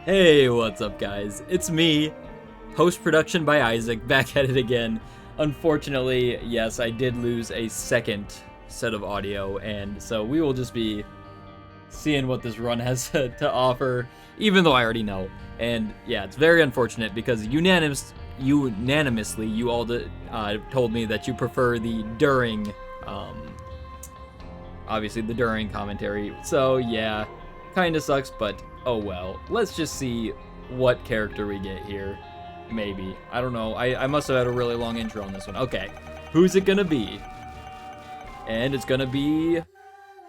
Hey, what's up guys? It's me, post-production by Isaac, back at it again. Unfortunately, yes, I did lose a second set of audio, and so we will just be seeing what this run has to offer, even though I already know. And yeah, it's very unfortunate because unanimously you all told me that you prefer the during, obviously the during commentary. So yeah, kinda sucks, but oh well. Let's just see what character we get here. Maybe. I don't know. I must have had a really long intro on this one. Okay. Who's it gonna be? And it's gonna be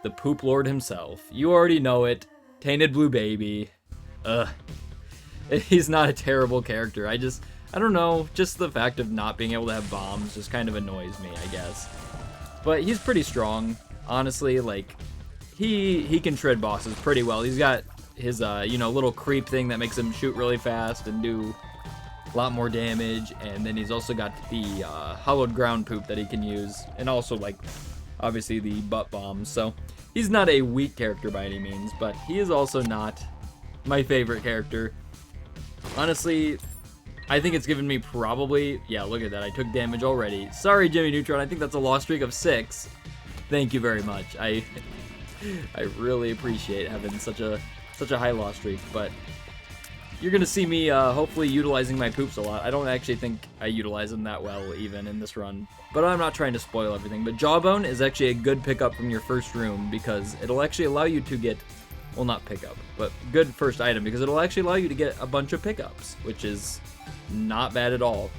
the Poop Lord himself. You already know it. Tainted Blue Baby. Ugh. He's not a terrible character. I don't know. Just the fact of not being able to have bombs just kind of annoys me, I guess. But he's pretty strong. Honestly, like, he can shred bosses pretty well. He's got his, little creep thing that makes him shoot really fast and do a lot more damage. And then he's also got the hollowed ground poop that he can use. And also, like, obviously the butt bombs. So he's not a weak character by any means, but he is also not my favorite character. Honestly, I think it's given me probably, yeah, look at that, I took damage already. Sorry, Jimmy Neutron, I think that's a lost streak of 6. Thank you very much. I really appreciate having such a high loss streak, but you're gonna see me hopefully utilizing my poops a lot. I don't actually think I utilize them that well even in this run, but I'm not trying to spoil everything. But Jawbone is actually a good pickup from your first room because it'll actually allow you to get, well, not pickup, but good first item, because it'll actually allow you to get a bunch of pickups, which is not bad at all.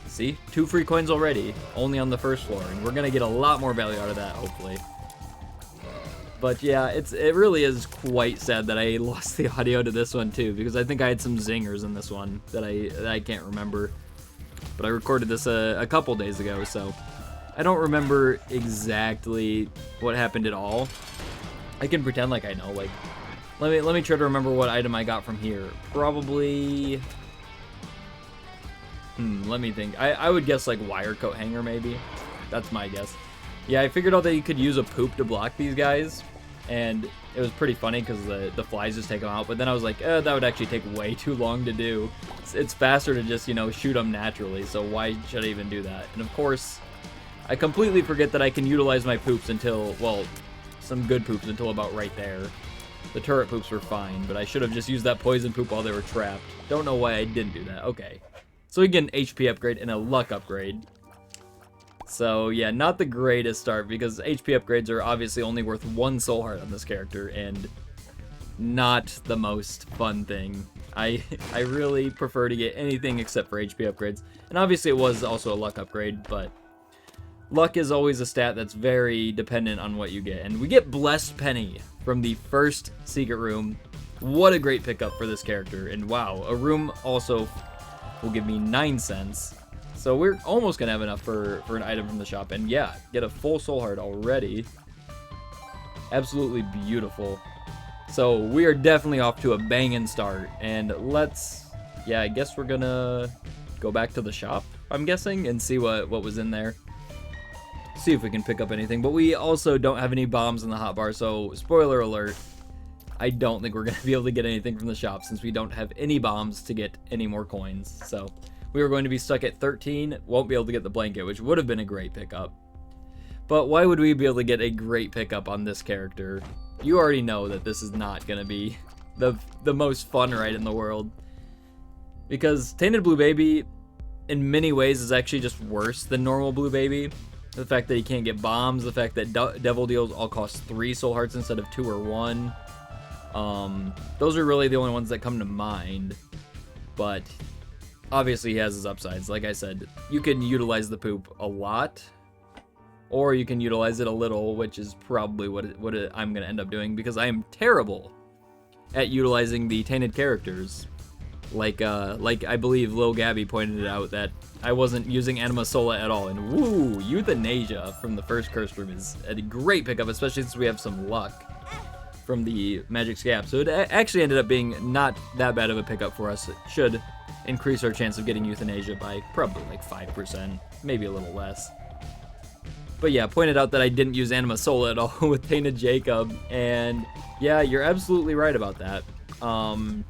See, 2 free coins already, only on the first floor, and we're gonna get a lot more value out of that, hopefully. But yeah, it really is quite sad that I lost the audio to this one too, because I think I had some zingers in this one that I can't remember. But I recorded this a couple days ago, so I don't remember exactly what happened at all. I can pretend like I know. Like, let me try to remember what item I got from here. Probably, let me think. I would guess like wire coat hanger maybe. That's my guess. Yeah, I figured out that you could use a poop to block these guys, and it was pretty funny because the flies just take them out, but then I was like, that would actually take way too long to do. It's faster to just, shoot them naturally, so why should I even do that? And of course, I completely forget that I can utilize my poops until, well, some good poops until about right there. The turret poops were fine, but I should have just used that poison poop while they were trapped. Don't know why I didn't do that. Okay. So we get an HP upgrade and a luck upgrade. So yeah, not the greatest start because HP upgrades are obviously only worth 1 soul heart on this character and not the most fun thing. I really prefer to get anything except for HP upgrades. And obviously it was also a luck upgrade, but luck is always a stat that's very dependent on what you get. And we get Blessed Penny from the first secret room. What a great pickup for this character. And wow, a room also will give me 9 cents. So we're almost going to have enough for an item from the shop. And yeah, get a full soul heart already. Absolutely beautiful. So we are definitely off to a banging start. And yeah, I guess we're going to go back to the shop, I'm guessing, and see what was in there. See if we can pick up anything. But we also don't have any bombs in the hotbar, so spoiler alert, I don't think we're going to be able to get anything from the shop since we don't have any bombs to get any more coins. So we are going to be stuck at 13, won't be able to get the blanket, which would have been a great pickup. But why would we be able to get a great pickup on this character? You already know that this is not going to be the most fun ride in the world. Because Tainted Blue Baby, in many ways, is actually just worse than normal Blue Baby. The fact that he can't get bombs, the fact that Devil Deals all cost 3 soul hearts instead of 2 or 1. Those are really the only ones that come to mind. But obviously he has his upsides. Like I said, you can utilize the poop a lot, or you can utilize it a little, which is probably what I'm going to end up doing, because I am terrible at utilizing the tainted characters. Like I believe Lil Gabby pointed it out that I wasn't using Anima Sola at all. And woo, Euthanasia from the first cursed room is a great pickup, especially since we have some luck from the Magic Scab. So it actually ended up being not that bad of a pickup for us. It should increase our chance of getting Euthanasia by probably like 5%, maybe a little less. But yeah, pointed out that I didn't use Anima Sola at all with Tainted Jacob, and yeah, you're absolutely right about that. And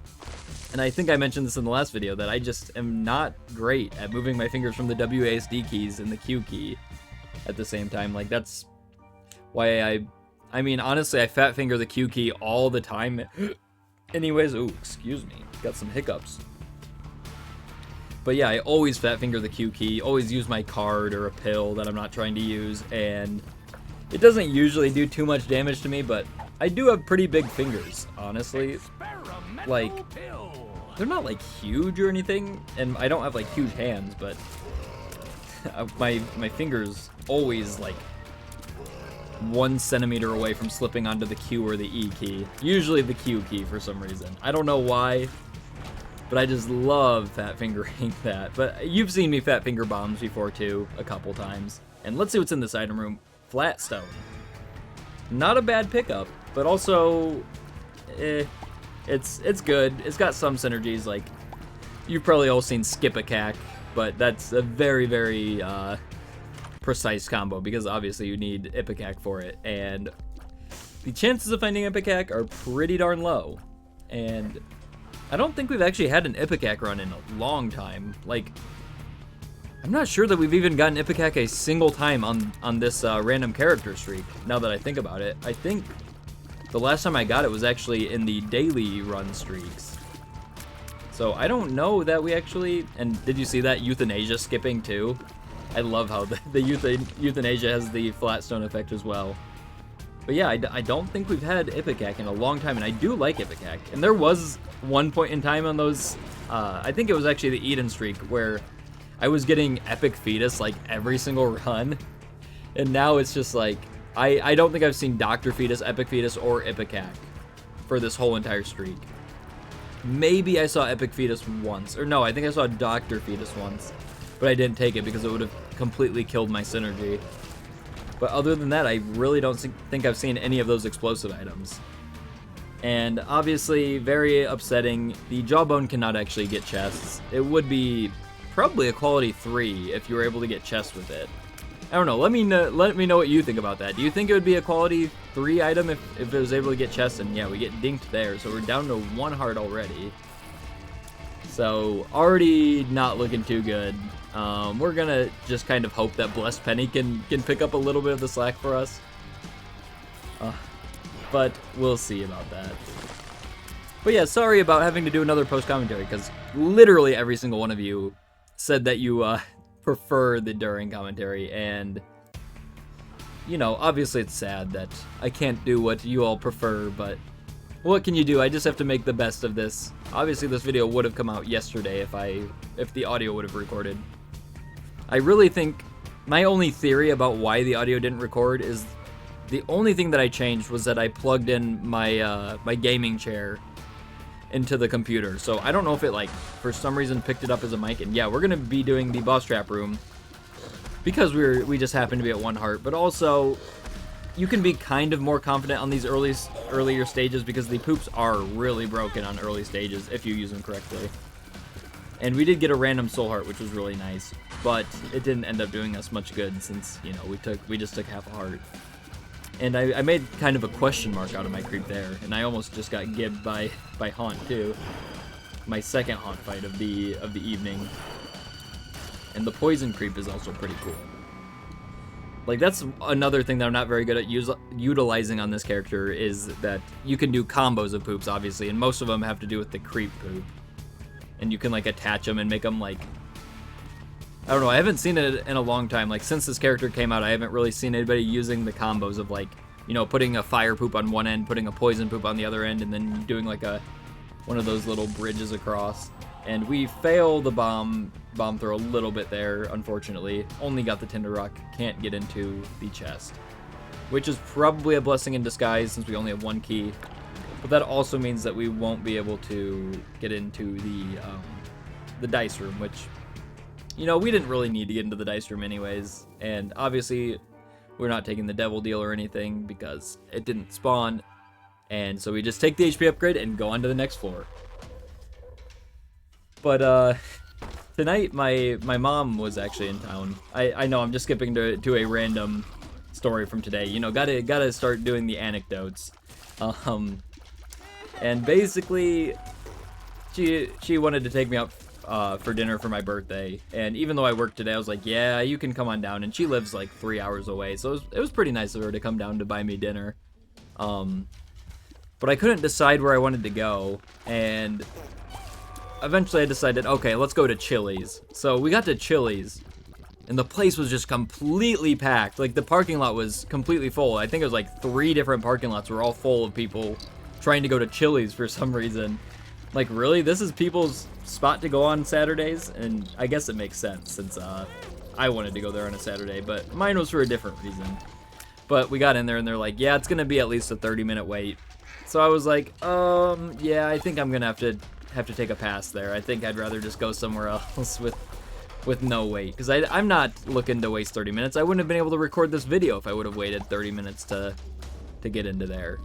And I think I mentioned this in the last video, that I just am not great at moving my fingers from the WASD keys and the Q key at the same time. Like, that's why I mean, honestly, I fat finger the Q key all the time. Anyways, ooh, excuse me, got some hiccups. But yeah, I always fat finger the Q key, always use my card or a pill that I'm not trying to use, and it doesn't usually do too much damage to me, but I do have pretty big fingers, honestly. Like, they're not like huge or anything, and I don't have like huge hands, but my fingers always like 1 centimeter away from slipping onto the Q or the E key. Usually the Q key for some reason. I don't know why, but I just love fat fingering that. But you've seen me fat finger bombs before too, a couple times. And let's see what's in this item room. Flat stone. Not a bad pickup, but also, it's good. It's got some synergies. Like, you've probably all seen skip a cack, but that's a very, very precise combo, because obviously you need Ipecac for it, and the chances of finding Ipecac are pretty darn low. And I don't think we've actually had an Ipecac run in a long time. Like, I'm not sure that we've even gotten Ipecac a single time on this random character streak, now that I think about it. I think the last time I got it was actually in the daily run streaks. So I don't know that we actually... And did you see that euthanasia skipping too? I love how the euthanasia has the flat stone effect as well. But yeah, I don't think we've had Ipecac in a long time, and I do like Ipecac. And there was one point in time on those, I think it was actually the Eden streak, where I was getting Epic Fetus like every single run. And now it's just like, I don't think I've seen Dr. Fetus, Epic Fetus, or Ipecac for this whole entire streak. Maybe I saw Epic Fetus once, or no, I think I saw Dr. Fetus once. But I didn't take it because it would have completely killed my synergy. But other than that, I really don't think I've seen any of those explosive items. And obviously, very upsetting, the Jawbone cannot actually get chests. It would be probably a quality 3 if you were able to get chests with it. I don't know, let me know what you think about that. Do you think it would be a quality 3 item if it was able to get chests? And yeah, we get dinked there, so we're down to 1 heart already. So, already not looking too good. We're gonna just kind of hope that Blessed Penny can pick up a little bit of the slack for us. But we'll see about that. But yeah, sorry about having to do another post-commentary, because literally every single one of you said that you prefer the during commentary, and you know, obviously it's sad that I can't do what you all prefer, but what can you do? I just have to make the best of this. Obviously this video would have come out yesterday if the audio would have recorded. I really think my only theory about why the audio didn't record is the only thing that I changed was that I plugged in my my gaming chair into the computer. So I don't know if it like for some reason picked it up as a mic. And yeah, we're gonna be doing the boss trap room because we just happen to be at 1 heart, but also you can be kind of more confident on these earlier stages because the poops are really broken on early stages if you use them correctly. And we did get a random soul heart, which was really nice, but it didn't end up doing us much good since, you know, we just took half a heart. And I made kind of a question mark out of my creep there, and I almost just got gibbed by Haunt too. My second Haunt fight of the evening. And the poison creep is also pretty cool. Like, that's another thing that I'm not very good at utilizing on this character, is that you can do combos of poops, obviously, and most of them have to do with the creep poop. And you can, like, attach them and make them, like... I don't know, I haven't seen it in a long time. Like, since this character came out, I haven't really seen anybody using the combos of, like, you know, putting a fire poop on one end, putting a poison poop on the other end, and then doing, like, one of those little bridges across. And we fail the bomb throw a little bit there, unfortunately. Only got the Tinder Rock, can't get into the chest. Which is probably a blessing in disguise since we only have 1 key. But that also means that we won't be able to get into the dice room, which, you know, we didn't really need to get into the dice room anyways. And obviously, we're not taking the devil deal or anything because it didn't spawn. And so we just take the HP upgrade and go on to the next floor. But tonight my mom was actually in town. I know I'm just skipping to a random story from today. You know, gotta start doing the anecdotes. And basically, she wanted to take me out for dinner for my birthday, and even though I worked today, I was like, yeah, you can come on down. And she lives like 3 hours away, so it was pretty nice of her to come down to buy me dinner. But I couldn't decide where I wanted to go, and eventually I decided, okay, let's go to Chili's. So we got to Chili's, and the place was just completely packed. Like, the parking lot was completely full. I think it was like 3 different parking lots were all full of people trying to go to Chili's for some reason. Like, really? This is people's spot to go on Saturdays? And I guess it makes sense, since I wanted to go there on a Saturday, but mine was for a different reason. But we got in there, and they're like, yeah, it's gonna be at least a 30-minute wait. So I was like, yeah, I think I'm gonna have to take a pass there. I think I'd rather just go somewhere else with no wait, because I'm not looking to waste 30 minutes. I wouldn't have been able to record this video if I would have waited 30 minutes to get into there.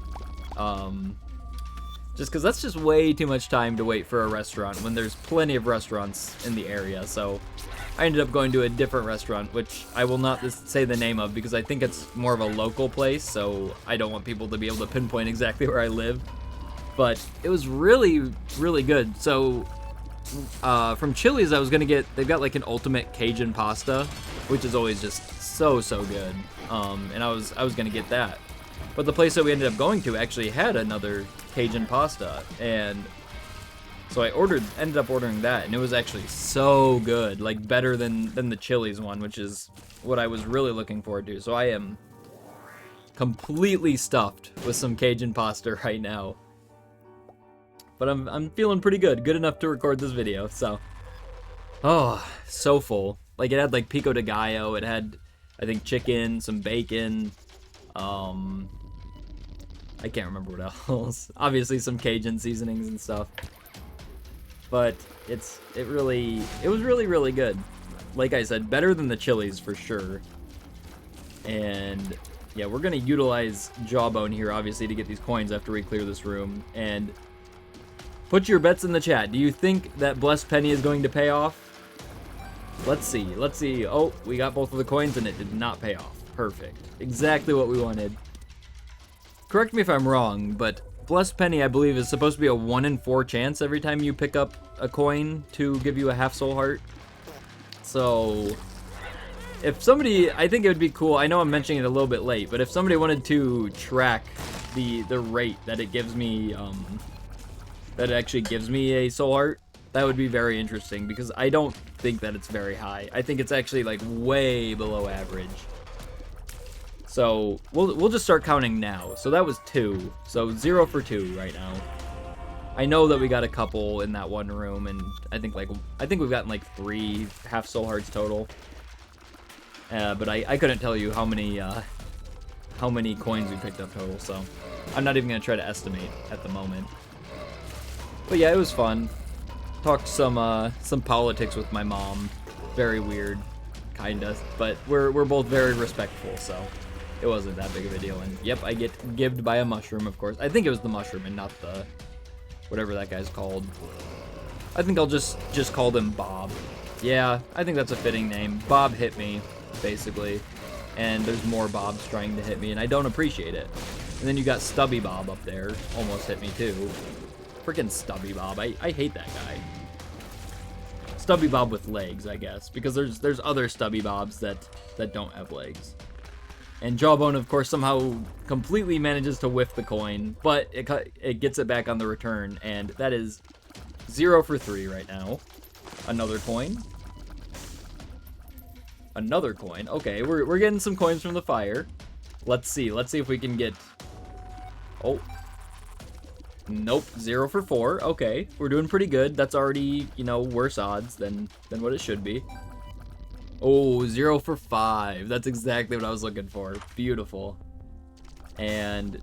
Just because that's just way too much time to wait for a restaurant when there's plenty of restaurants in the area. So I ended up going to a different restaurant, which I will not say the name of because I think it's more of a local place, so I don't want people to be able to pinpoint exactly where I live. But it was really, really good. So from Chili's, I was gonna get, they've got like an ultimate Cajun pasta, which is always just so good. And I was gonna get that. But the place that we ended up going to actually had another Cajun pasta, and so I ended up ordering that, and it was actually so good, like better than the Chili's one, which is what I was really looking forward to. So I am completely stuffed with some Cajun pasta right now. But I'm feeling pretty good enough to record this video, so. Oh, so full. Like, it had like pico de gallo, it had, I think, chicken, some bacon, I can't remember what else. Obviously some Cajun seasonings and stuff. But it was really good. Like I said, better than the Chili's for sure. And yeah, we're gonna utilize Jawbone here, obviously, to get these coins after we clear this room. And put your bets in the chat. Do you think that Blessed Penny is going to pay off? Let's see. Oh, we got both of the coins and it did not pay off. Perfect. Exactly what we wanted. Correct me if I'm wrong, but Blessed Penny, I believe, is supposed to be a 1 in 4 chance every time you pick up a coin to give you a half soul heart. So if somebody, I think it would be cool, I know I'm mentioning it a little bit late, but if somebody wanted to track the rate that it gives me, that it actually gives me a soul heart, that would be very interesting, because I don't think that it's very high. I think it's actually like way below average. So we'll just start counting now. So that was 2. So 0 for 2 right now. I know that we got a couple in that one room, and I think we've gotten like 3 half soul hearts total. But I couldn't tell you how many coins we picked up total. So I'm not even gonna try to estimate at the moment. But yeah, it was fun. Talked some politics with my mom. Very weird, kinda. But we're both very respectful, so it wasn't that big of a deal. And yep, I get gibbed by a mushroom, of course. I think it was the mushroom and not the whatever that guy's called. I think I'll just call him Bob. Yeah, I think that's a fitting name. Bob hit me, basically. And there's more Bobs trying to hit me, and I don't appreciate it. And then you got Stubby Bob up there. Almost hit me too. Freaking Stubby Bob. I hate that guy. Stubby Bob with legs, I guess. Because there's other Stubby Bobs that don't have legs. And Jawbone, of course, somehow completely manages to whiff the coin, but it gets it back on the return, and that is 0 for 3 right now. Another coin. Another coin. Okay, we're getting some coins from the fire. Let's see if we can get... Oh. Nope, 0 for 4. Okay, we're doing pretty good. That's already, you know, worse odds than what it should be. Oh, 0 for 5. That's exactly what I was looking for. Beautiful. And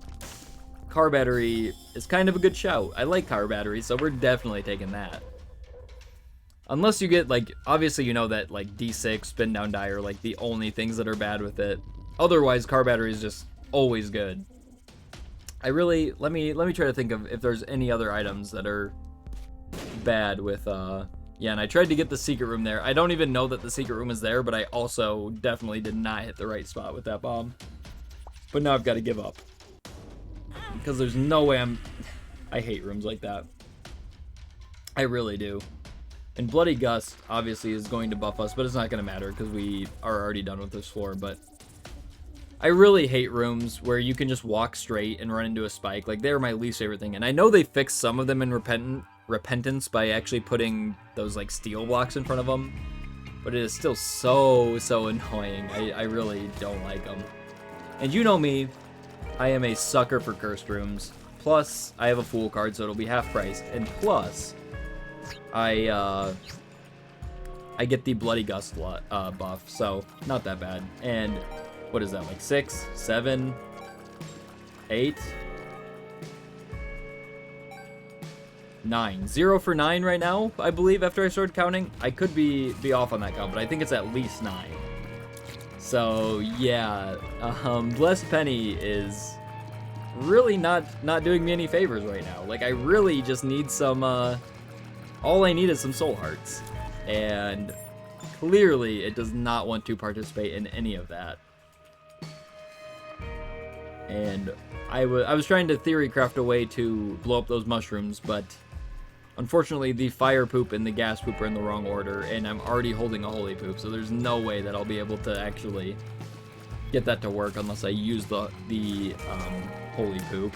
car battery is kind of a good shout. I like car battery, so we're definitely taking that. Unless you get, like, obviously you know that, like, D6, spin down die are, like, the only things that are bad with it. Otherwise, car battery is just always good. Let me try to think of if there's any other items that are bad with, yeah, and I tried to get the secret room there. I don't even know that the secret room is there, but I also definitely did not hit the right spot with that bomb. But now I've got to give up. Because there's no way I hate rooms like that. I really do. And Bloody Gust, obviously, is going to buff us, but it's not going to matter because we are already done with this floor. But I really hate rooms where you can just walk straight and run into a spike. Like, they're my least favorite thing. And I know they fixed some of them in Repentance by actually putting those, like, steel blocks in front of them. But it is still so annoying. I really don't like them. And you know me, I am a sucker for cursed rooms. Plus, I have a Fool card, so it'll be half price. And plus, I get the Bloody Gust buff, so not that bad. And what is that, like 6, 7, 8, 9. 0 for 9 right now, I believe, after I started counting. I could be off on that count, but I think it's at least 9. So, yeah, Blessed Penny is really not doing me any favors right now. Like, I really just need some, all I need is some Soul Hearts. And clearly, it does not want to participate in any of that. And I was trying to theory craft a way to blow up those mushrooms, but unfortunately the fire poop and the gas poop are in the wrong order, and I'm already holding a holy poop, so there's no way that I'll be able to actually get that to work unless I use the holy poop.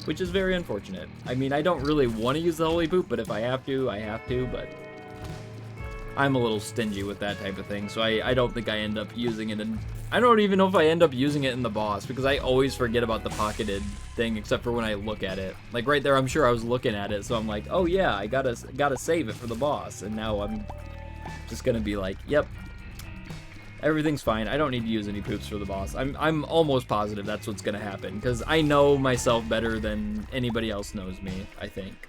Which is very unfortunate. I mean, I don't really want to use the holy poop, but if I have to, I have to, but I'm a little stingy with that type of thing, so I don't think I end up using it in... I don't even know if I end up using it in the boss, because I always forget about the pocketed thing, except for when I look at it. Like, right there, I'm sure I was looking at it, so I'm like, oh yeah, I gotta save it for the boss, and now I'm just gonna be like, yep, everything's fine, I don't need to use any poops for the boss. I'm almost positive that's what's gonna happen, because I know myself better than anybody else knows me, I think.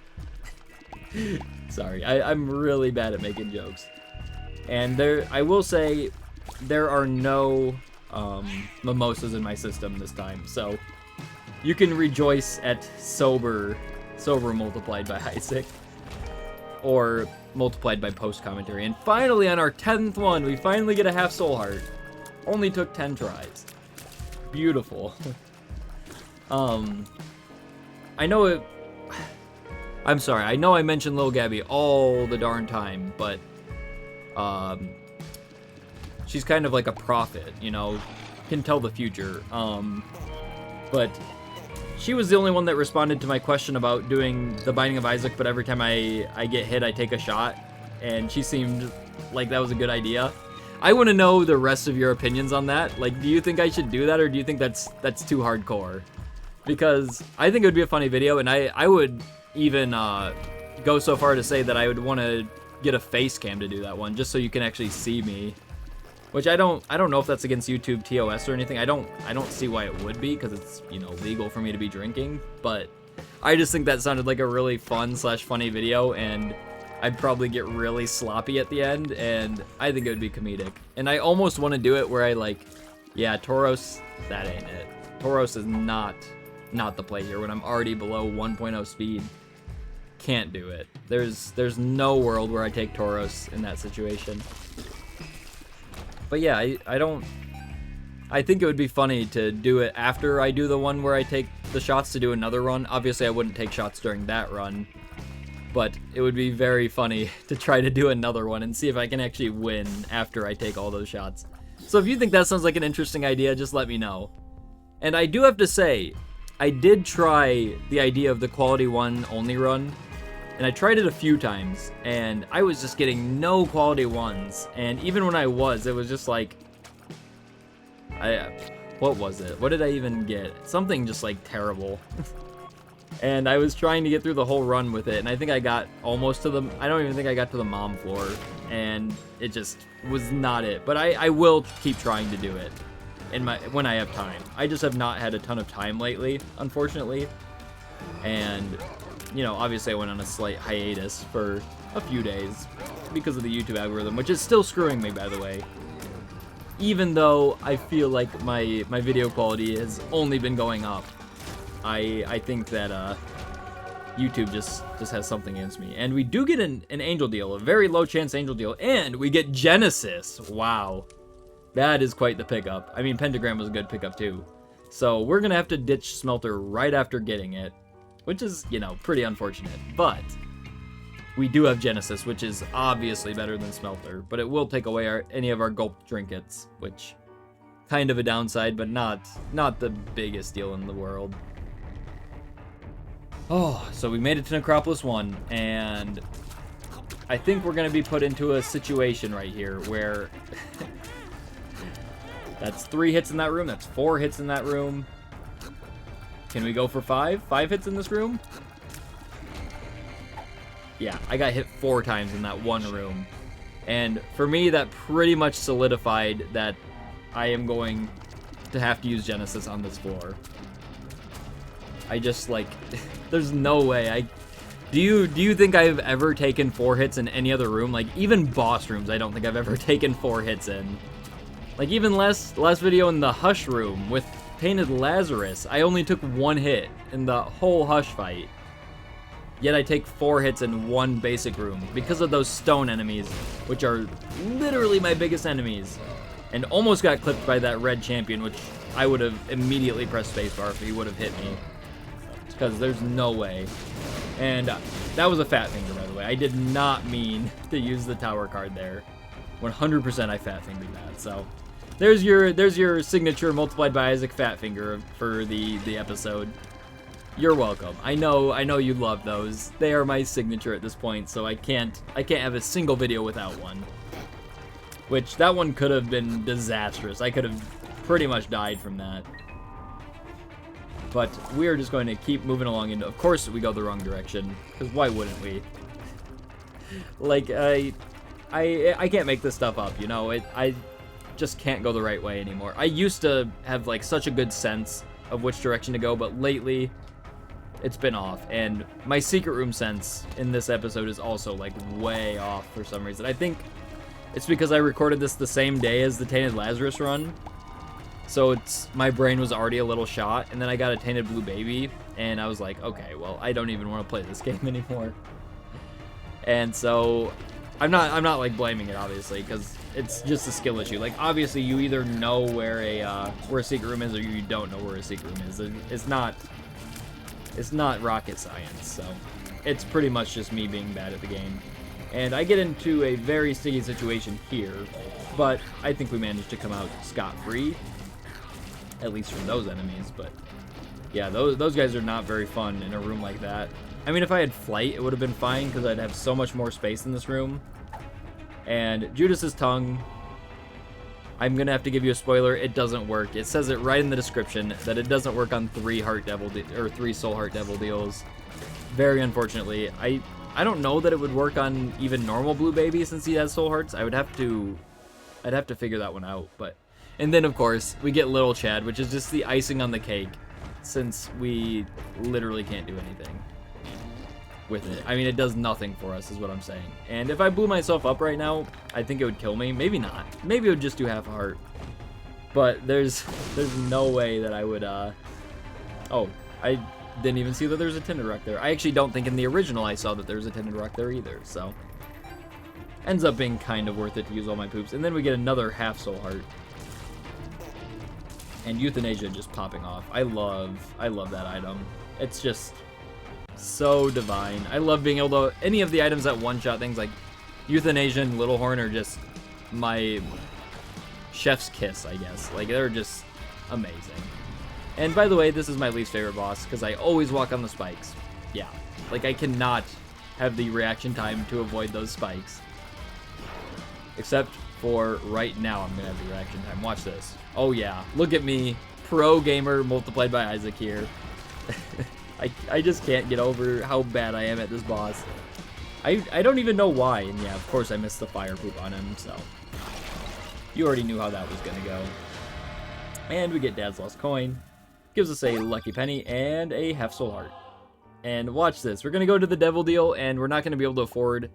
Sorry, I'm really bad at making jokes. And I will say, there are no mimosas in my system this time, so you can rejoice at sober multiplied by Isaac, or multiplied by post commentary. And finally, on our 10th one, we finally get a half soul heart. Only took 10 tries. Beautiful. I know it. I'm sorry. I know I mentioned Lil Gabby all the darn time, but she's kind of like a prophet, you know, can tell the future. But she was the only one that responded to my question about doing the Binding of Isaac, but every time I get hit, I take a shot, and she seemed like that was a good idea. I want to know the rest of your opinions on that. Like, do you think I should do that, or do you think that's too hardcore? Because I think it would be a funny video, and I would even go so far to say that I would want to get a face cam to do that one, just so you can actually see me. Which I don't know if that's against YouTube TOS or anything. I don't see why it would be, because it's, you know, legal for me to be drinking. But I just think that sounded like a really fun / funny video, and I'd probably get really sloppy at the end, and I think it would be comedic. And I almost want to do it where I like, yeah, Tauros, that ain't it. Tauros is not the play here when I'm already below 1.0 speed. Can't do it. There's no world where I take Tauros in that situation. But yeah, I think it would be funny to do it after I do the one where I take the shots to do another run. Obviously, I wouldn't take shots during that run, but it would be very funny to try to do another one and see if I can actually win after I take all those shots. So if you think that sounds like an interesting idea, just let me know. And I do have to say, I did try the idea of the quality 1 only run, and I tried it a few times, and I was just getting no quality 1s. And even when I was, it was just like, what was it? What did I even get? Something just like terrible. And I was trying to get through the whole run with it, and I think I got almost to I don't even think I got to the mom floor, and it just was not it. But I will keep trying to do it when I have time. I just have not had a ton of time lately, unfortunately. And you know, obviously I went on a slight hiatus for a few days because of the YouTube algorithm, which is still screwing me, by the way. Even though I feel like my video quality has only been going up, I think that YouTube just has something against me. And we do get an angel deal, a very low chance angel deal, and we get Genesis. Wow. That is quite the pickup. I mean, Pentagram was a good pickup too. So we're gonna have to ditch Smelter right after getting it. which is, you know, pretty unfortunate. But we do have Genesis, which is obviously better than Smelter, but it will take away any of our Gulp trinkets, which kind of a downside, but not the biggest deal in the world. Oh, so we made it to Necropolis 1, and I think we're going to be put into a situation right here where that's 3 hits in that room, that's 4 hits in that room. Can we go for 5? 5 hits in this room? Yeah, I got hit 4 times in that one room. And for me, that pretty much solidified that I am going to have to use Genesis on this floor. I just, like, there's no way. Do you think I've ever taken 4 hits in any other room? Like, even boss rooms, I don't think I've ever taken 4 hits in. Like, even last video in the Hush room with Tainted Lazarus, I only took 1 hit in the whole Hush fight. Yet I take 4 hits in one basic room because of those stone enemies, which are literally my biggest enemies. And almost got clipped by that red champion, which I would have immediately pressed spacebar if he would have hit me. Because there's no way. And that was a fat finger, by the way. I did not mean to use the tower card there. 100% I fat fingered that. So there's your signature multiplied by Isaac fat finger for the episode. You're welcome. I know you love those. They are my signature at this point, so I can't have a single video without one. Which that one could have been disastrous. I could have pretty much died from that. But we are just going to keep moving along, and of course we go the wrong direction, because why wouldn't we? Like, I can't make this stuff up, you know? I just can't go the right way anymore. I used to have, like, such a good sense of which direction to go, but lately it's been off, and my secret room sense in this episode is also, like, way off for some reason. I think it's because I recorded this the same day as the Tainted Lazarus run. So my brain was already a little shot, and then I got a Tainted Blue Baby, and I was like, okay, well, I don't even want to play this game anymore. And so I'm not like blaming it, obviously, because it's just a skill issue. Like, obviously you either know where a secret room is, or you don't know where a secret room is. It's not rocket science, so it's pretty much just me being bad at the game. And I get into a very sticky situation here, but I think we managed to come out scot-free. At least from those enemies, but yeah, those guys are not very fun in a room like that. I mean, if I had flight, it would have been fine, because I'd have so much more space in this room. And Judas's tongue, I'm gonna have to give you a spoiler, it doesn't work. It says it right in the description that it doesn't work on 3 Soul Heart Devil deals. Very unfortunately. I don't know that it would work on even normal Blue Baby since he has Soul Hearts. I'd have to figure that one out, but. And then, of course, we get Little Chad, which is just the icing on the cake, since we literally can't do anything with it. I mean, it does nothing for us, is what I'm saying. And if I blew myself up right now, I think it would kill me. Maybe not. Maybe it would just do half a heart. But there's no way that I would, Oh, I didn't even see that there's a Tinted Rock there. I actually don't think in the original I saw that there's a Tinted Rock there either, so. Ends up being kind of worth it to use all my poops. And then we get another half Soul Heart. And Euthanasia just popping off. I love that item. It's just so divine. I love being able to, any of the items that one-shot things like Euthanasia and Little Horn are just my chef's kiss, I guess. Like, they're just amazing. And by the way, this is my least favorite boss, because I always walk on the spikes. Yeah, like I cannot have the reaction time to avoid those spikes. Except for right now, I'm gonna have the reaction time. Watch this. Oh yeah, look at me, pro gamer multiplied by Isaac here. I just can't get over how bad I am at this boss. I don't even know why, and yeah, of course I missed the fire poop on him, so. You already knew how that was gonna go. And we get Dad's Lost Coin. Gives us a Lucky Penny and a half Soul Heart. And watch this, we're gonna go to the Devil Deal, and we're not gonna be able to afford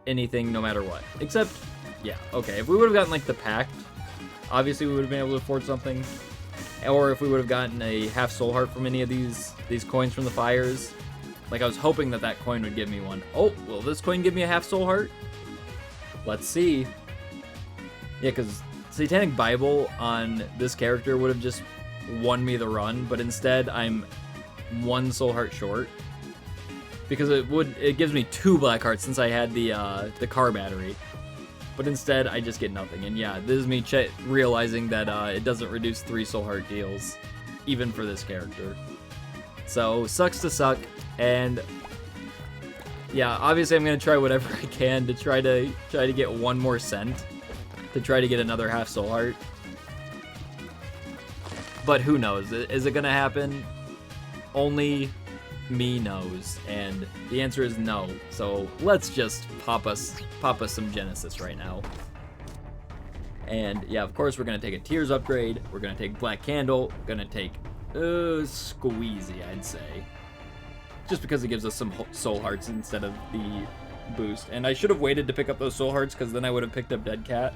anything no matter what. Except, yeah, okay, if we would have gotten like the Pact, obviously we would have been able to afford something. Or if we would have gotten a half Soul Heart from any of these coins from the fires. Like, I was hoping that coin would give me one. Oh, will this coin give me a half Soul Heart? Let's see. Yeah, because Satanic Bible on this character would have just won me the run, but instead I'm 1 Soul Heart short. because it gives me 2 black hearts since I had the car battery. But instead, I just get nothing. And yeah, this is me realizing that it doesn't reduce 3 soul heart deals, even for this character. So, sucks to suck. And yeah, obviously I'm gonna try whatever I can to try to get 1 more cent, to try to get another half soul heart. But who knows? Is it gonna happen? Only me knows, and the answer is no. So let's just pop us some Genesis right now. And yeah, of course we're gonna take a Tears upgrade. We're gonna take Black Candle. We're gonna take Squeezy, I'd say, just because it gives us some soul hearts instead of the boost. And I should have waited to pick up those soul hearts, because then I would have picked up Dead Cat.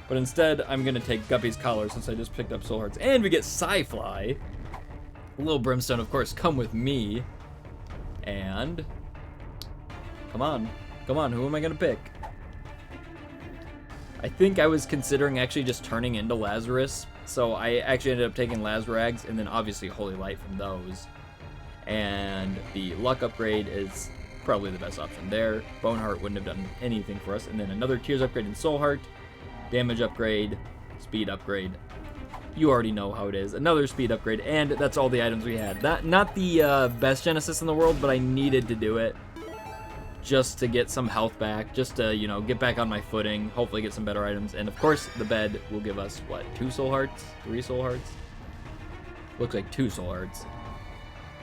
But instead, I'm gonna take Guppy's Collar since I just picked up soul hearts, and we get Psyfly. Little Brimstone, of course, come with me. And come on, who am I gonna pick? I think I was considering actually just turning into Lazarus, so I actually ended up taking Lazarags, and then obviously Holy Light from those. And the luck upgrade is probably the best option there. Boneheart wouldn't have done anything for us, and then another Tears upgrade in Soul Heart, damage upgrade, speed upgrade. You already know how it is. Another speed upgrade, and that's all the items we had. Not the best Genesis in the world, but I needed to do it just to get some health back, just to, you know, get back on my footing, hopefully get some better items. And of course, the bed will give us, what, 2 soul hearts? 3 soul hearts? Looks like 2 soul hearts.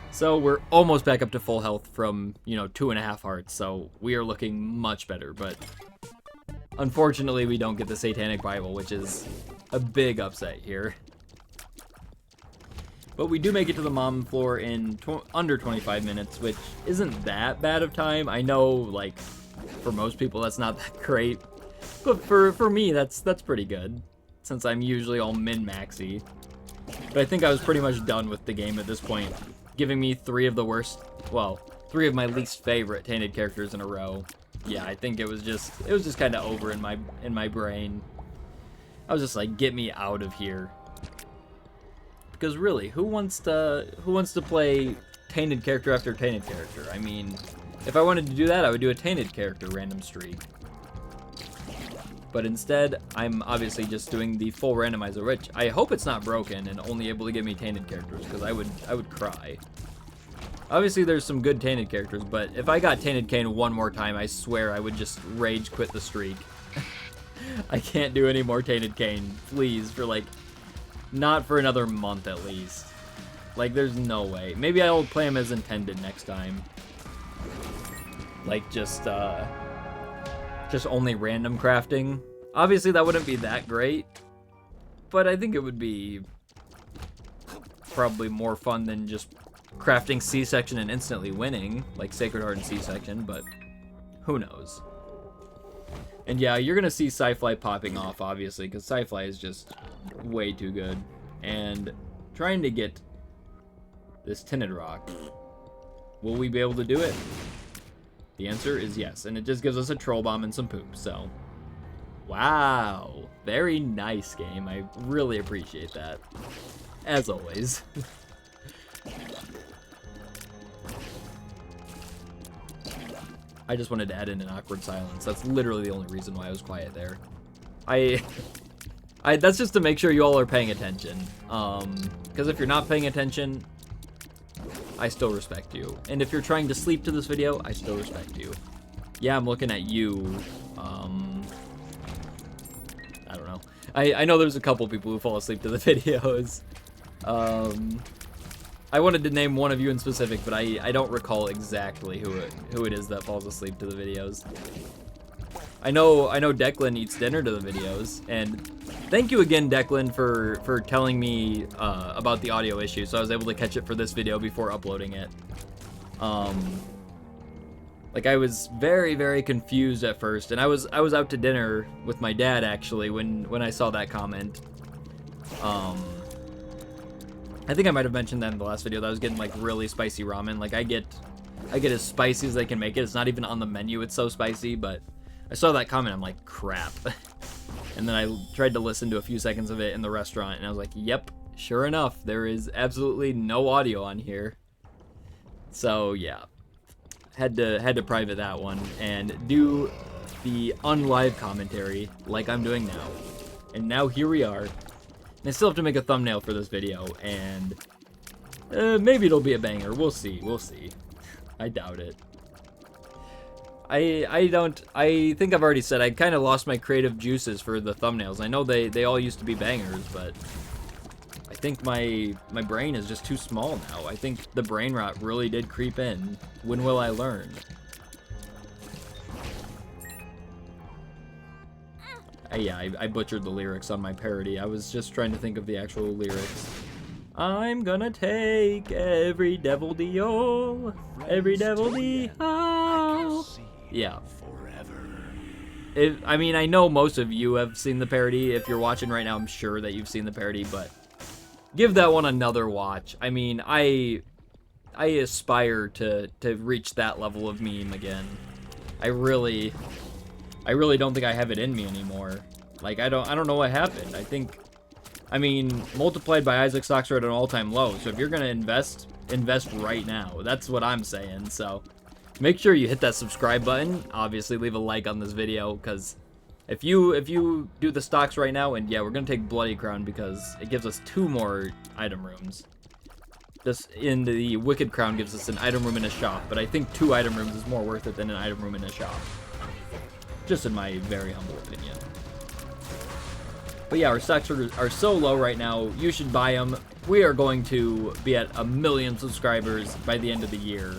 So we're almost back up to full health from, you know, 2.5 hearts, so we are looking much better, but unfortunately we don't get the Satanic Bible, which is a big upset here. But we do make it to the mom floor in under 25 minutes, which isn't that bad of time. I know, like, for most people that's not that great, but for me that's pretty good, since I'm usually all min-maxy. But I think I was pretty much done with the game at this point, giving me 3 of the worst, well, 3 of my least favorite tainted characters in a row. Yeah, I think it was just kind of over in my brain. I was just like, get me out of here. Because really, who wants to play tainted character after tainted character? I mean, if I wanted to do that, I would do a tainted character random streak. But instead, I'm obviously just doing the full randomizer, which I hope it's not broken and only able to give me tainted characters, because I would cry. Obviously, there's some good tainted characters, but if I got Tainted Cain 1 more time, I swear I would just rage quit the streak. I can't do any more Tainted Cain, please, for like, not for another month at least. Like, there's no way. Maybe I'll play him as intended next time. Like, just only random crafting. Obviously, that wouldn't be that great, but I think it would be probably more fun than just crafting C-section and instantly winning, like Sacred Heart and C-section, but who knows. And yeah, you're gonna see Psyfly popping off, obviously, because Psyfly is just way too good. And trying to get this Tinted Rock, will we be able to do it? The answer is yes, and it just gives us a Troll Bomb and some poop, so. Wow, very nice game. I really appreciate that, as always. I just wanted to add in an awkward silence. That's literally the only reason why I was quiet there. That's just to make sure you all are paying attention. Because if you're not paying attention, I still respect you. And if you're trying to sleep to this video, I still respect you. Yeah, I'm looking at you. I don't know. I know there's a couple people who fall asleep to the videos. I wanted to name one of you in specific, but I don't recall exactly who it is that falls asleep to the videos. I know Declan eats dinner to the videos, and thank you again, Declan, for telling me about the audio issue, so I was able to catch it for this video before uploading it. Like, I was very, very confused at first, and I was out to dinner with my dad, actually, when I saw that comment. I think I might have mentioned that in the last video, that I was getting, like, really spicy ramen. Like, I get as spicy as they can make it. It's not even on the menu, it's so spicy, but I saw that comment, I'm like, crap. And then I tried to listen to a few seconds of it in the restaurant, and I was like, yep, sure enough, there is absolutely no audio on here. So, yeah. had to private that one and do the unlive commentary like I'm doing now. And now here we are. And I still have to make a thumbnail for this video, and maybe it'll be a banger. We'll see. We'll see. I doubt it. I think I've already said I kind of lost my creative juices for the thumbnails. I know they all used to be bangers, but I think my brain is just too small now. I think the brain rot really did creep in. When will I learn? Yeah, I butchered the lyrics on my parody. I was just trying to think of the actual lyrics. I'm gonna take every devil deal, every devil deal. Yeah. I mean, I know most of you have seen the parody. If you're watching right now, I'm sure that you've seen the parody, but give that one another watch. I mean, I aspire to reach that level of meme again. I really don't think I have it in me anymore. Like, I don't know what happened. I mean, multiplied by Isaac stocks are at an all-time low, so if you're gonna invest right now. That's what I'm saying. So make sure you hit that subscribe button. Obviously, leave a like on this video, because if you do the stocks right now, and yeah, we're gonna take Bloody Crown because it gives us 2 more item rooms. This in the Wicked Crown gives us an item room in a shop, but I think 2 item rooms is more worth it than an item room in a shop. Just in my very humble opinion. But yeah, our stocks are so low right now. You should buy them. We are going to be at 1 million subscribers by the end of the year.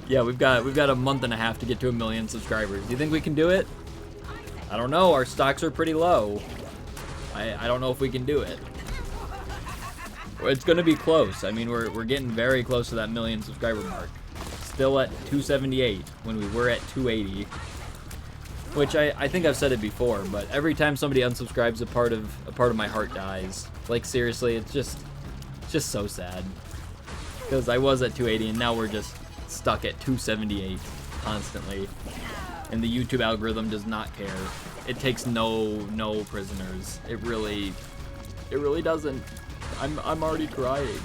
Yeah, we've got a month and a half to get to 1 million subscribers. Do you think we can do it? I don't know. Our stocks are pretty low. I don't know if we can do it. It's going to be close. I mean, we're getting very close to that 1 million subscriber mark. Still at 278 when we were at 280. Which I think I've said it before, but every time somebody unsubscribes, a part of my heart dies. Like, seriously, it's just so sad. Because I was at 280 and now we're just stuck at 278 constantly. And the YouTube algorithm does not care. It takes no prisoners. It really doesn't. I'm already crying.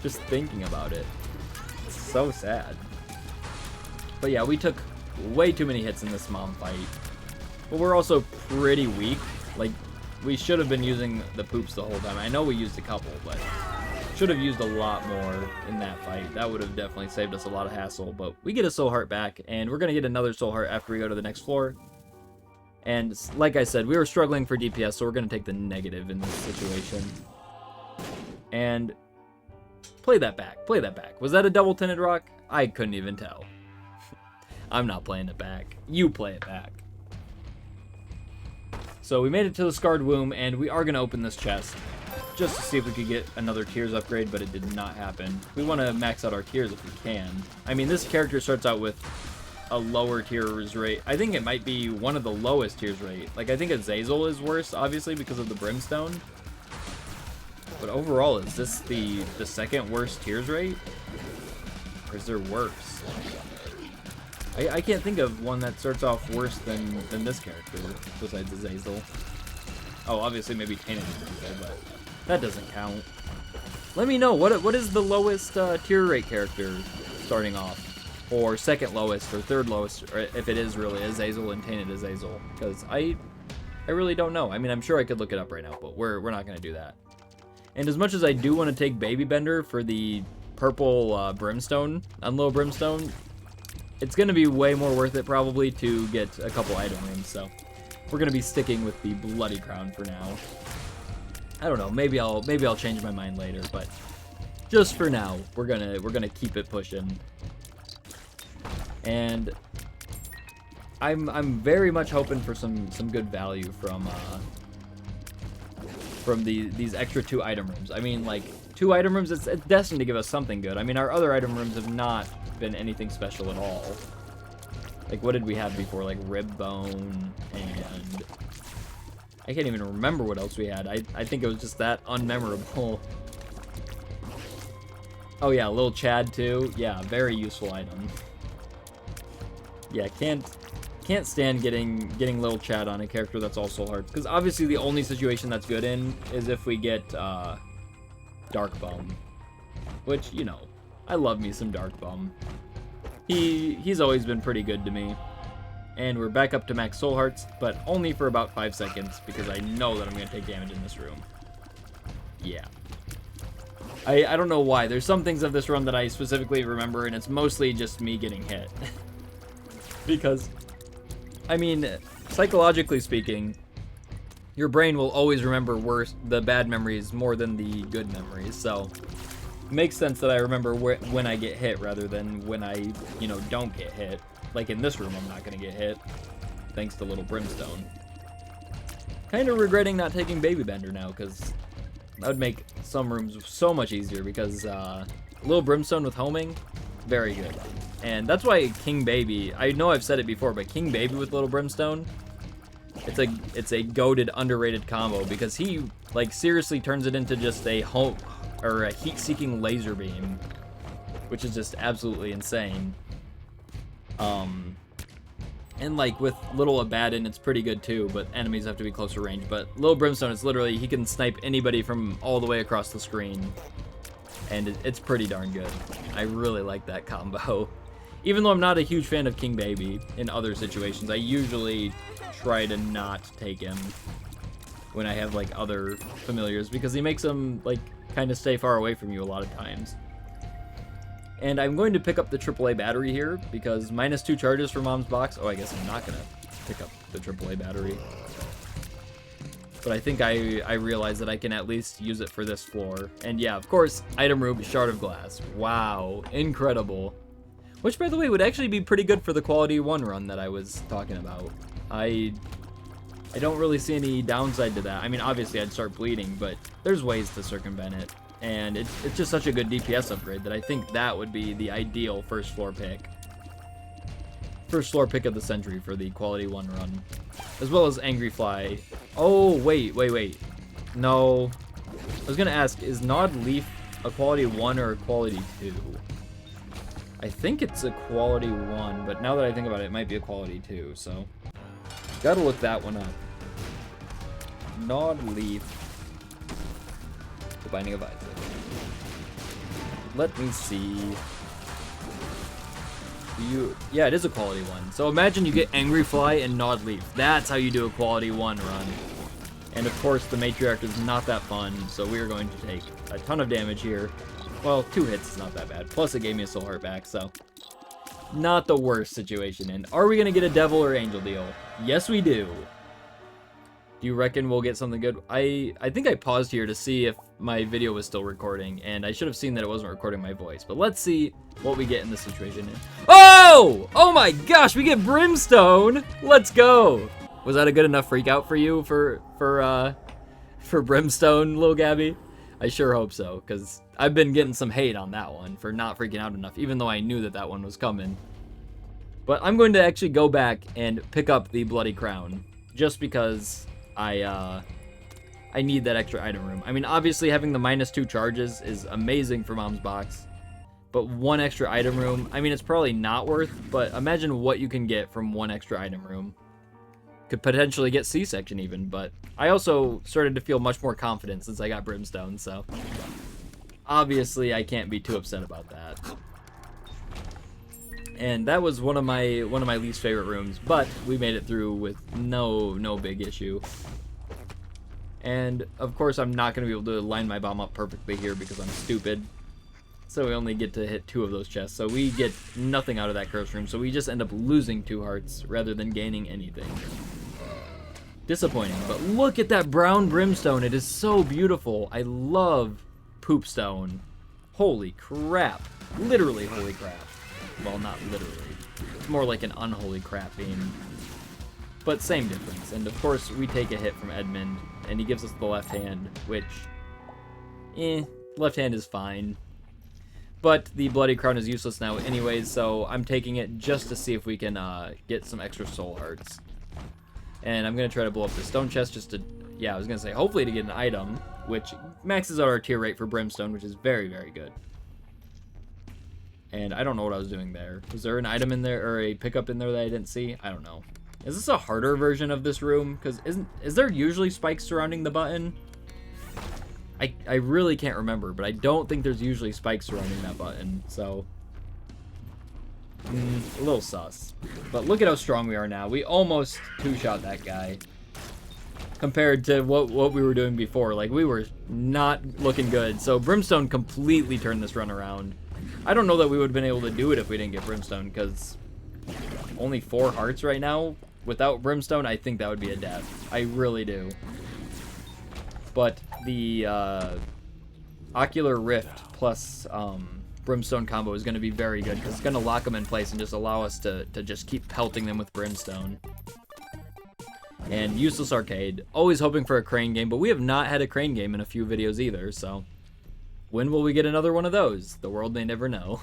Just thinking about it. It's so sad. But yeah, we took way too many hits in this mom fight. But we're also pretty weak. Like, we should have been using the poops the whole time. I know we used a couple, but should have used a lot more in that fight. That would have definitely saved us a lot of hassle. But we get a soul heart back, and we're going to get another soul heart after we go to the next floor. And like I said, we were struggling for DPS, so we're going to take the negative in this situation. And play that back. Play that back. Was that a double tinted rock? I couldn't even tell. I'm not playing it back. You play it back. So we made it to the Scarred Womb, and we are going to open this chest just to see if we could get another Tears upgrade, but it did not happen. We want to max out our Tears if we can. I mean, this character starts out with a lower Tears rate. I think it might be one of the lowest Tears rate. Like, I think Azazel is worse, obviously, because of the Brimstone. But overall, is this the second worst Tears rate? Or is there worse? I can't think of one that starts off worse than this character, besides Azazel. Oh, obviously maybe Tainted Azazel, but that doesn't count. Let me know, what is the lowest tier rate character starting off? Or second lowest, or third lowest, or if it is really Azazel and Tainted Azazel. Because I really don't know. I mean, I'm sure I could look it up right now, but we're not going to do that. And as much as I do want to take Baby Bender for the purple Brimstone, Unlow Brimstone, it's going to be way more worth it probably to get a couple item rooms, so we're going to be sticking with the Bloody Crown for now. I don't know, maybe I'll change my mind later, but just for now, we're gonna keep it pushing. And I'm very much hoping for some good value from these extra 2 item rooms. I mean, like, 2 item rooms, it's destined to give us something good. I mean, our other item rooms have not been anything special at all. Like, what did we have before? Like, rib bone, and I can't even remember what else we had. I think it was just that unmemorable. Oh yeah, Lil Chad too. Yeah, very useful item. Yeah, can't stand getting Lil Chad on a character that's all soul hearts, because obviously the only situation that's good in is if we get Dark Bum, which, you know, I love me some Dark Bum. he's always been pretty good to me. And we're back up to max soul hearts, but only for about 5 seconds, because I know that I'm going to take damage in this room. Yeah. I don't know why. There's some things of this run that I specifically remember, and it's mostly just me getting hit. Because, I mean, psychologically speaking, your brain will always remember the bad memories more than the good memories, so it makes sense that I remember when I get hit rather than when I, you know, don't get hit. Like in this room, I'm not going to get hit, thanks to Little Brimstone. Kind of regretting not taking Baby Bender now, because that would make some rooms so much easier, because Little Brimstone with homing, very good. And that's why King Baby, I know I've said it before, but King Baby with Little Brimstone, it's a goated, underrated combo, because he, like, seriously turns it into just a heat-seeking laser beam, which is just absolutely insane. And like with Little Abaddon, it's pretty good too, but enemies have to be closer range. But Little Brimstone, it's literally, he can snipe anybody from all the way across the screen, and it's pretty darn good. I really like that combo. Even though I'm not a huge fan of King Baby in other situations, I usually try to not take him when I have like other familiars, because he makes them like kind of stay far away from you a lot of times. And I'm going to pick up the AAA battery here, because -2 charges for Mom's box. Oh, I guess I'm not going to pick up the AAA battery. But I think I realize that I can at least use it for this floor. And yeah, of course, item room, Shard of Glass. Wow, incredible. Which, by the way, would actually be pretty good for the quality 1 run that I was talking about. I don't really see any downside to that. I mean, obviously I'd start bleeding, but there's ways to circumvent it. And it's just such a good DPS upgrade that I think that would be the ideal first floor pick. First floor pick of the century for the quality 1 run. As well as Angry Fly. Oh, wait. No. I was going to ask, is Gnawed Leaf a quality 1 or a quality 2? I think it's a quality 1, but now that I think about it, it might be a quality 2, so gotta look that one up. Gnawed Leaf. The Binding of Isaac. Let me see. Yeah, it is a quality 1. So imagine you get Angry Fly and Gnawed Leaf. That's how you do a quality 1 run. And of course, the Matriarch is not that fun, so we are going to take a ton of damage here. Well, 2 hits is not that bad. Plus, it gave me a soul heart back, so not the worst situation. And are we going to get a Devil or Angel deal? Yes, we do. Do you reckon we'll get something good? I think I paused here to see if my video was still recording, and I should have seen that it wasn't recording my voice. But let's see what we get in this situation. Oh! Oh my gosh, we get Brimstone! Let's go! Was that a good enough freak out for you for Brimstone, little Gabby? I sure hope so, because I've been getting some hate on that one for not freaking out enough, even though I knew that that one was coming. But I'm going to actually go back and pick up the Bloody Crown, just because I need that extra item room. I mean, obviously having the -2 charges is amazing for Mom's box, but 1 extra item room, I mean, it's probably not worth, but imagine what you can get from 1 extra item room. Could potentially get C-section even, but I also started to feel much more confident since I got Brimstone, so obviously I can't be too upset about that. And that was one of my least favorite rooms, but we made it through with no big issue. And of course I'm not going to be able to line my bomb up perfectly here because I'm stupid. So we only get to hit 2 of those chests, so we get nothing out of that curse room, so we just end up losing 2 hearts rather than gaining anything. Disappointing, but look at that brown Brimstone. It is so beautiful. I love Poopstone. Holy crap. Literally holy crap. Well, not literally. It's more like an unholy crap beam. But same difference. And of course, we take a hit from Edmund, and he gives us the left hand, which, left hand is fine. But the Bloody Crown is useless now anyways, so I'm taking it just to see if we can get some extra soul hearts. And I'm going to try to blow up the stone chest just to, yeah, I was going to say, hopefully to get an item, which maxes out our tier rate for Brimstone, which is very, very good. And I don't know what I was doing there. Was there an item in there, or a pickup in there that I didn't see? I don't know. Is this a harder version of this room? Because is there usually spikes surrounding the button? I really can't remember, but I don't think there's usually spikes surrounding that button, so a little sus. But look at how strong we are now. We almost two-shot that guy. Compared to what we were doing before. Like, we were not looking good. So Brimstone completely turned this run around. I don't know that we would have been able to do it if we didn't get Brimstone, because only 4 hearts right now. Without Brimstone, I think that would be a death. I really do. But the Ocular Rift plus Brimstone combo is going to be very good, because it's going to lock them in place and just allow us to just keep pelting them with Brimstone. And Useless Arcade, always hoping for a Crane game, but we have not had a Crane game in a few videos either, so when will we get another one of those? The world may never know.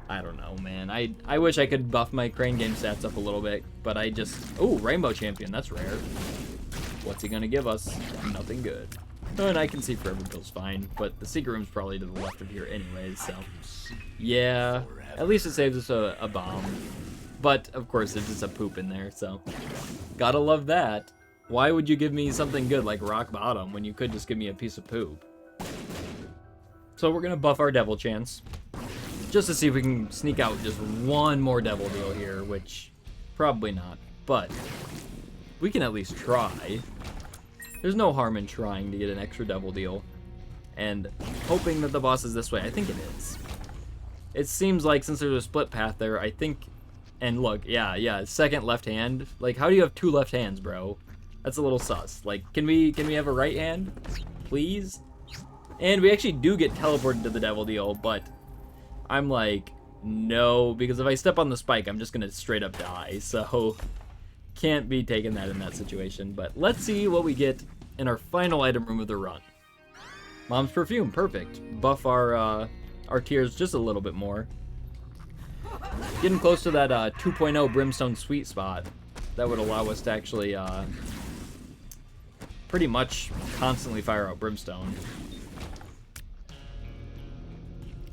I don't know, man. I wish I could buff my Crane game stats up a little bit, but I just... Ooh, Rainbow Champion, that's rare. What's he gonna give us? Nothing good. Oh, and I can see Forever Pill's fine, but the secret room's probably to the left of here anyways, so... Yeah, at least it saves us a bomb. But, of course, there's just a poop in there, so... Gotta love that. Why would you give me something good like Rock Bottom when you could just give me a piece of poop? So we're gonna buff our Devil Chance. Just to see if we can sneak out just one more Devil Deal here, which... Probably not. But... we can at least try. There's no harm in trying to get an extra Devil Deal. And hoping that the boss is this way. I think it is. It seems like since there's a split path there, I think... And look, yeah, second left hand. Like, how do you have 2 left hands, bro? That's a little sus. Like, can we have a right hand? Please? And we actually do get teleported to the Devil Deal, but I'm like, no, because if I step on the spike, I'm just gonna straight up die, so can't be taking that in that situation. But let's see what we get in our final item room of the run. Mom's Perfume, perfect. Buff our tiers just a little bit more. Getting close to that 2.0 Brimstone sweet spot. That would allow us to actually pretty much constantly fire out Brimstone.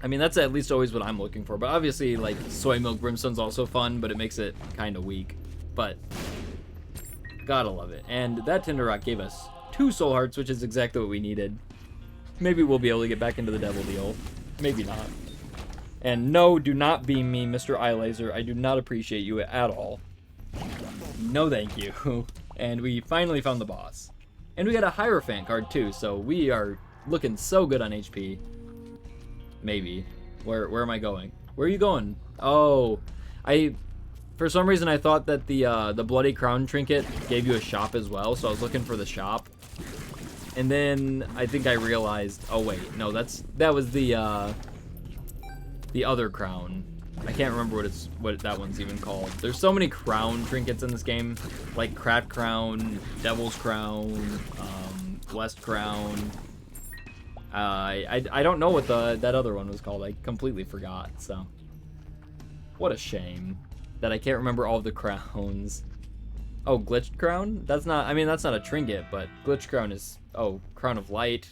I mean, that's at least always what I'm looking for. But obviously, like, Soy Milk Brimstone's also fun, but it makes it kind of weak. But gotta love it. And that Tinder Rock gave us 2 Soul Hearts, which is exactly what we needed. Maybe we'll be able to get back into the Devil Deal. Maybe not. And no, do not beam me, Mr. Eyelaser. I do not appreciate you at all. No thank you. And we finally found the boss. And we got a Hierophant card too, so we are looking so good on HP. Maybe. Where am I going? Where are you going? Oh, for some reason I thought that the Bloody Crown trinket gave you a shop as well, so I was looking for the shop. And then I think I realized, oh wait, no, that was the other crown. I can't remember what that one's even called. There's so many crown trinkets in this game, like Craft Crown, Devil's Crown, Blessed Crown. I don't know what that other one was called. I completely forgot. So what a shame that I can't remember all of the crowns. Oh, Glitched Crown? That's not a trinket, but Glitched Crown is, oh, Crown of Light,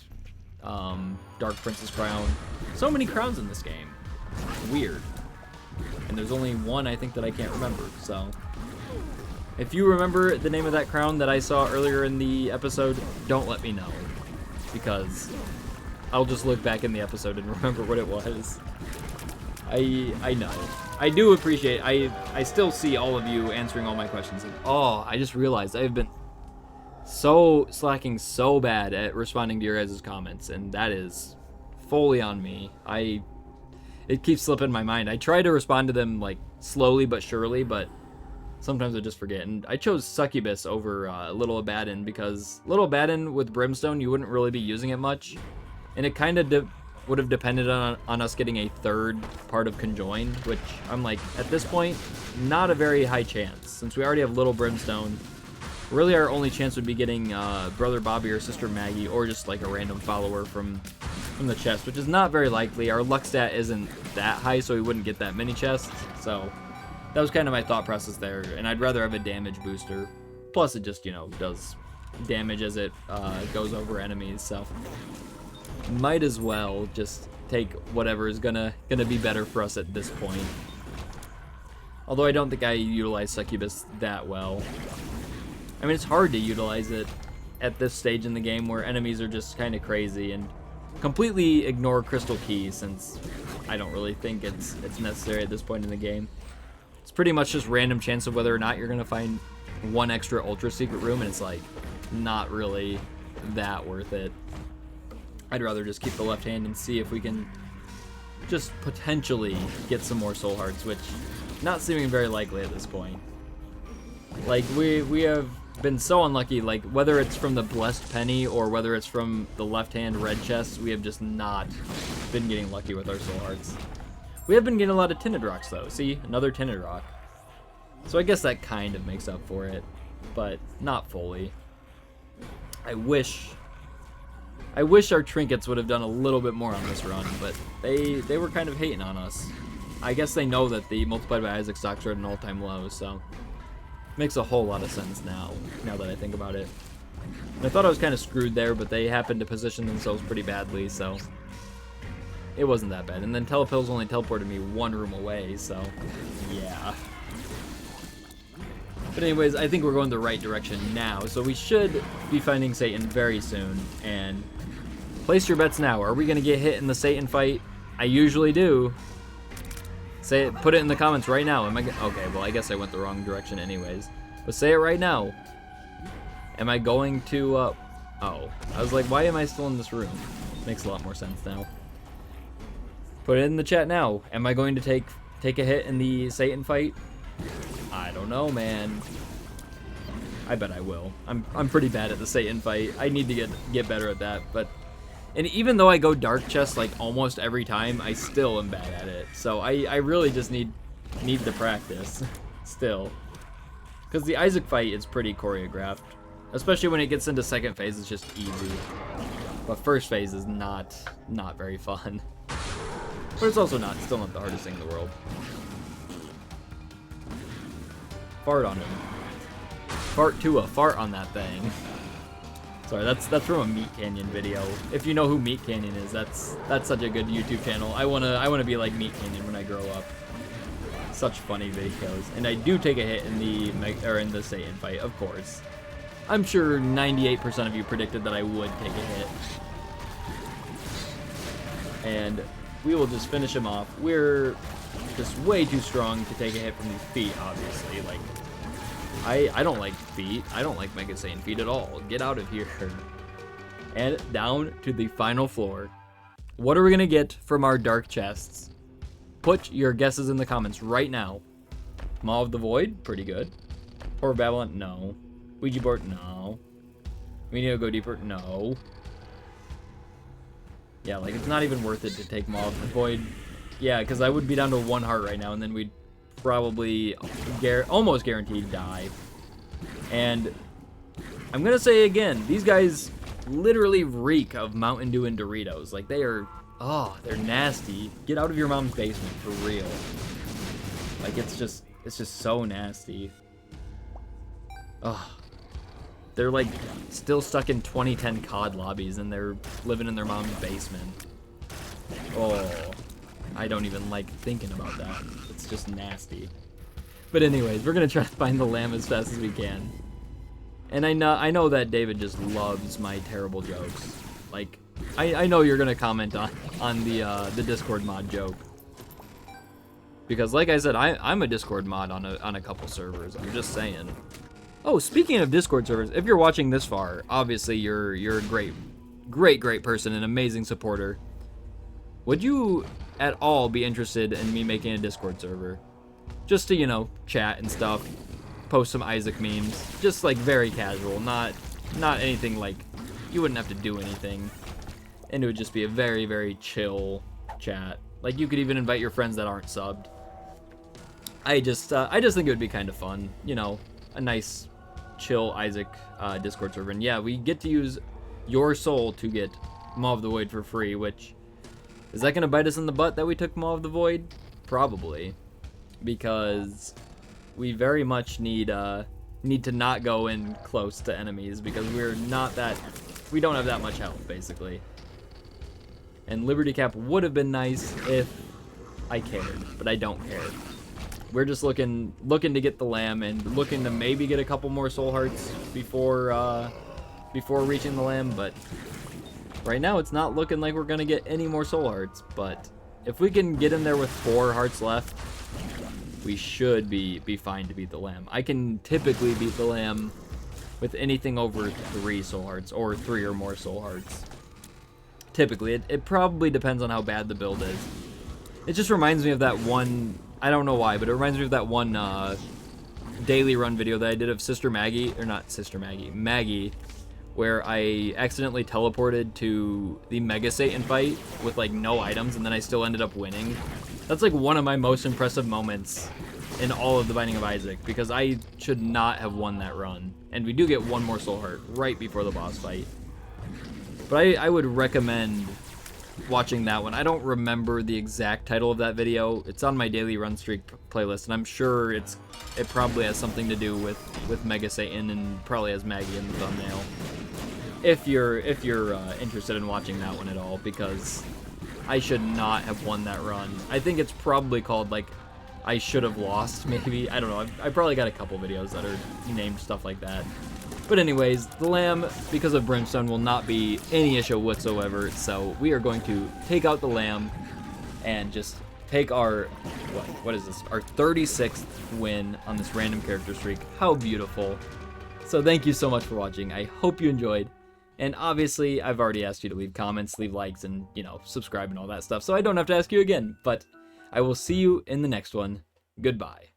Dark Princess Crown. So many crowns in this game. Weird. And there's only one I think that I can't remember, so if you remember the name of that crown that I saw earlier in the episode, don't let me know, because I'll just look back in the episode and remember what it was. I know. I do appreciate, I still see all of you answering all my questions. And, oh, I just realized I've been slacking so bad at responding to your guys' comments, and that is fully on me. It keeps slipping my mind. I try to respond to them, like, slowly but surely, but sometimes I just forget. And I chose Succubus over Little Abaddon because Little Abaddon with Brimstone, you wouldn't really be using it much. And it kind of would have depended on us getting a third part of Conjoined, which I'm like, at this point, not a very high chance. Since we already have Little Brimstone, really our only chance would be getting Brother Bobby or Sister Maggie, or just like a random follower from the chest, which is not very likely. Our luck stat isn't that high, so we wouldn't get that many chests. So that was kind of my thought process there, and I'd rather have a damage booster. Plus it just, you know, does damage as it goes over enemies, so might as well just take whatever is gonna be better for us at this point. Although I don't think I utilize Succubus that well. I mean, it's hard to utilize it at this stage in the game where enemies are just kind of crazy, and completely ignore Crystal Key since I don't really think it's necessary at this point in the game. pretty much just random chance of whether or not you're gonna find one extra ultra secret room, and it's like not really that worth it. I'd rather just keep the left hand and see if we can just potentially get some more soul hearts, which not seeming very likely at this point. Like we have been so unlucky, like whether it's from the blessed penny or whether it's from the left hand red chest, we have just not been getting lucky with our soul hearts. We have been getting a lot of tinted rocks though. See, another tinted rock. So I guess that kind of makes up for it, but not fully. I wish our trinkets would have done a little bit more on this run, but they were kind of hating on us. I guess they know that the multiplied by Isaac stocks are at an all-time low, so makes a whole lot of sense now that I think about it. And I thought I was kind of screwed there, but they happened to position themselves pretty badly, so it wasn't that bad. And then Telepills only teleported me one room away, so yeah. But anyways, I think we're going the right direction now, so we should be finding Satan very soon. And place your bets now. Are we going to get hit in the Satan fight? I usually do. Say it, put it in the comments right now. Okay, well, I guess I went the wrong direction anyways. But say it right now. Am I going to, oh. I was like, why am I still in this room? Makes a lot more sense now. Put it in the chat now. Am I going to take a hit in the Satan fight? I don't know, man. I bet I will. I'm pretty bad at the Satan fight. I need to get better at that, but... And even though I go dark chest like almost every time, I still am bad at it. So I really just need the practice still. Because the Isaac fight is pretty choreographed. Especially when it gets into second phase, it's just easy. But first phase is not very fun. But it's also still not the hardest thing in the world. Fart on him. Fart to a fart on that thing. Sorry, that's from a Meat Canyon video. If you know who Meat Canyon is, that's such a good YouTube channel. I wanna be like Meat Canyon when I grow up. Such funny videos. And I do take a hit in the Satan fight, of course. I'm sure 98% of you predicted that I would take a hit. And we will just finish him off. We're just way too strong to take a hit from these feet, obviously. Like, I don't like feet. I don't like Mega Saiyan feet at all. Get out of here. And down to the final floor. What are we going to get from our dark chests? Put your guesses in the comments right now. Maw of the Void? Pretty good. Horror of Babylon? No. Ouija board? No. We need to go deeper? No. Yeah, like, it's not even worth it to take Maw of the Void. Yeah, because I would be down to 1 heart right now, and then we'd probably almost guaranteed die. And I'm gonna say again, these guys literally reek of Mountain Dew and Doritos. Like, they're nasty. Get out of your mom's basement, for real. Like, it's just so nasty. They're like still stuck in 2010 COD lobbies, and they're living in their mom's basement. I don't even like thinking about that. It's just nasty. But anyways, we're gonna try to find the lamb as fast as we can. And I know that David just loves my terrible jokes. Like, I know you're gonna comment on the Discord mod joke. Because like I said, I'm a Discord mod on a couple servers. I'm just saying. Oh, speaking of Discord servers, if you're watching this far, obviously you're a great person, an amazing supporter. Would you at all be interested in me making a Discord server? Just to, you know, chat and stuff, post some Isaac memes, just like very casual, not anything like, you wouldn't have to do anything, and it would just be a very, very chill chat. Like, you could even invite your friends that aren't subbed. I just think it would be kind of fun, you know, a nice, chill Isaac Discord server. And yeah, we get to use your soul to get Maw of the Void for free, which, is that going to bite us in the butt that we took Maw of the Void? Probably. Because we very much need to not go in close to enemies, because we don't have that much health, basically. And Liberty Cap would have been nice if I cared, but I don't care. We're just looking to get the lamb, and looking to maybe get a couple more soul hearts before reaching the lamb, but right now it's not looking like we're gonna get any more soul hearts. But if we can get in there with 4 hearts left, we should be fine to beat the lamb. I can typically beat the lamb with anything over 3 soul hearts, or 3 or more soul hearts. Typically, it probably depends on how bad the build is. It just reminds me of that one, I don't know why, but it reminds me of that one daily run video that I did of Sister Maggie, or not Sister Maggie, Maggie, where I accidentally teleported to the Mega Satan fight with like no items, and then I still ended up winning. That's like one of my most impressive moments in all of the Binding of Isaac, because I should not have won that run. And we do get one more soul heart right before the boss fight. But I would recommend watching that one. I don't remember the exact title of that video. It's on my daily run streak playlist, and I'm sure it probably has something to do with Mega Satan, and probably has Maggie in the thumbnail. If you're interested in watching that one at all, because I should not have won that run. I think it's probably called like I should have lost, maybe. I don't know. I probably got a couple videos that are named stuff like that. But anyways, the lamb, because of Brimstone, will not be any issue whatsoever. So we are going to take out the lamb and just take our, what is this? Our 36th win on this random character streak. How beautiful. So thank you so much for watching. I hope you enjoyed. And obviously, I've already asked you to leave comments, leave likes, and, you know, subscribe and all that stuff. So I don't have to ask you again. But I will see you in the next one. Goodbye.